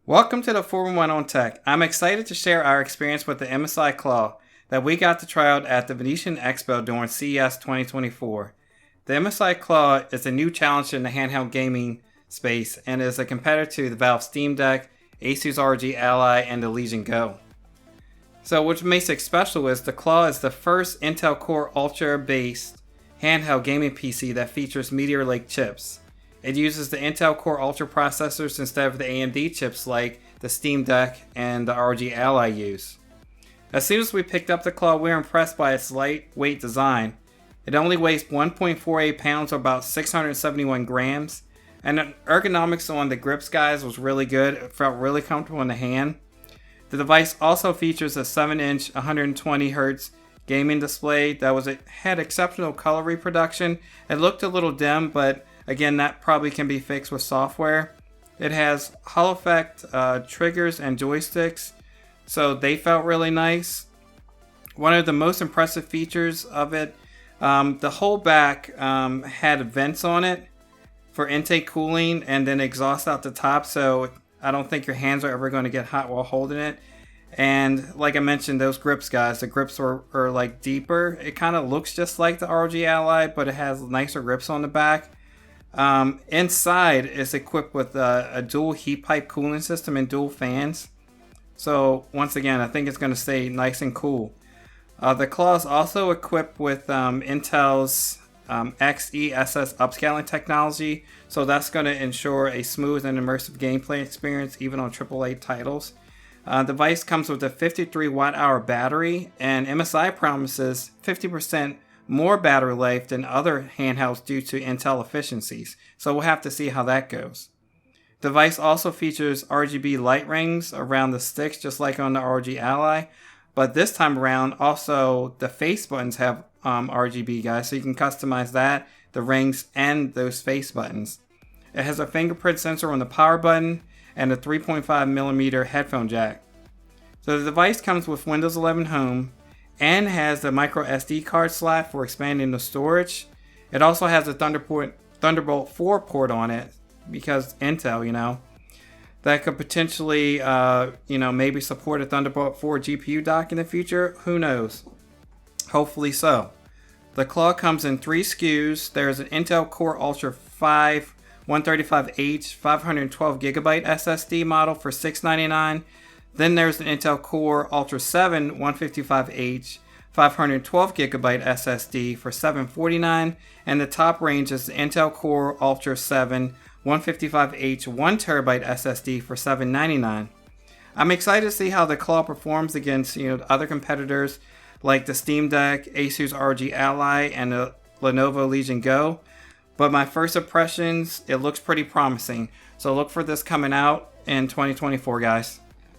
Welcome to the 411 on Tech. I'm excited to share our experience with the MSI Claw that we got to try out at the Venetian Expo during CES 2024. The MSI Claw is a new challenge in the handheld gaming space and is a competitor to the Valve Steam Deck, Asus ROG Ally, and the Legion Go. So what makes it special is the Claw is the first Intel Core Ultra based handheld gaming PC that features Meteor Lake chips. It uses the Intel Core Ultra processors instead of the AMD chips like the Steam Deck and the ROG Ally use. As soon as we picked up the Claw, we were impressed by its lightweight design. It only weighs 1.48 pounds or about 671 grams, and the ergonomics on the grips, guys, was really good. It felt really comfortable in the hand. The device also features a 7-inch 120Hz gaming display that had exceptional color reproduction. It looked a little dim, but again, that probably can be fixed with software. It has Hall effect triggers and joysticks, so they felt really nice. One of the most impressive features of it, the whole back had vents on it for intake cooling and then exhaust out the top, so I don't think your hands are ever going to get hot while holding it. And like I mentioned, those grips, guys, the grips are like deeper. It kind of looks just like the ROG Ally, but it has nicer grips on the back. Inside is equipped with a dual heat pipe cooling system and dual fans. So once again, I think it's going to stay nice and cool. The Claw is also equipped with Intel's XeSS upscaling technology. So that's going to ensure a smooth and immersive gameplay experience even on AAA titles. The device comes with a 53 watt-hour battery, and MSI promises 50% more battery life than other handhelds due to Intel efficiencies. So we'll have to see how that goes. The device also features RGB light rings around the sticks just like on the ROG Ally. But this time around, also the face buttons have RGB, guys. So you can customize that, the rings, and those face buttons. It has a fingerprint sensor on the power button and a 3.5mm headphone jack. So the device comes with Windows 11 Home and has the micro SD card slot for expanding the storage. It also has a Thunderbolt 4 port on it because Intel, that could potentially, maybe support a Thunderbolt 4 GPU dock in the future. Who knows? Hopefully so. The Claw comes in 3 SKUs. There's an Intel Core Ultra 5 135H 512GB SSD model for $699. Then there's an Intel Core Ultra 7 155H 512GB SSD for $749, and the top range is the Intel Core Ultra 7 155H 1TB SSD for $799. I'm excited to see how the Claw performs against other competitors like the Steam Deck, Asus ROG Ally, and the Lenovo Legion Go. But my first impressions, it looks pretty promising. So look for this coming out in 2024, guys.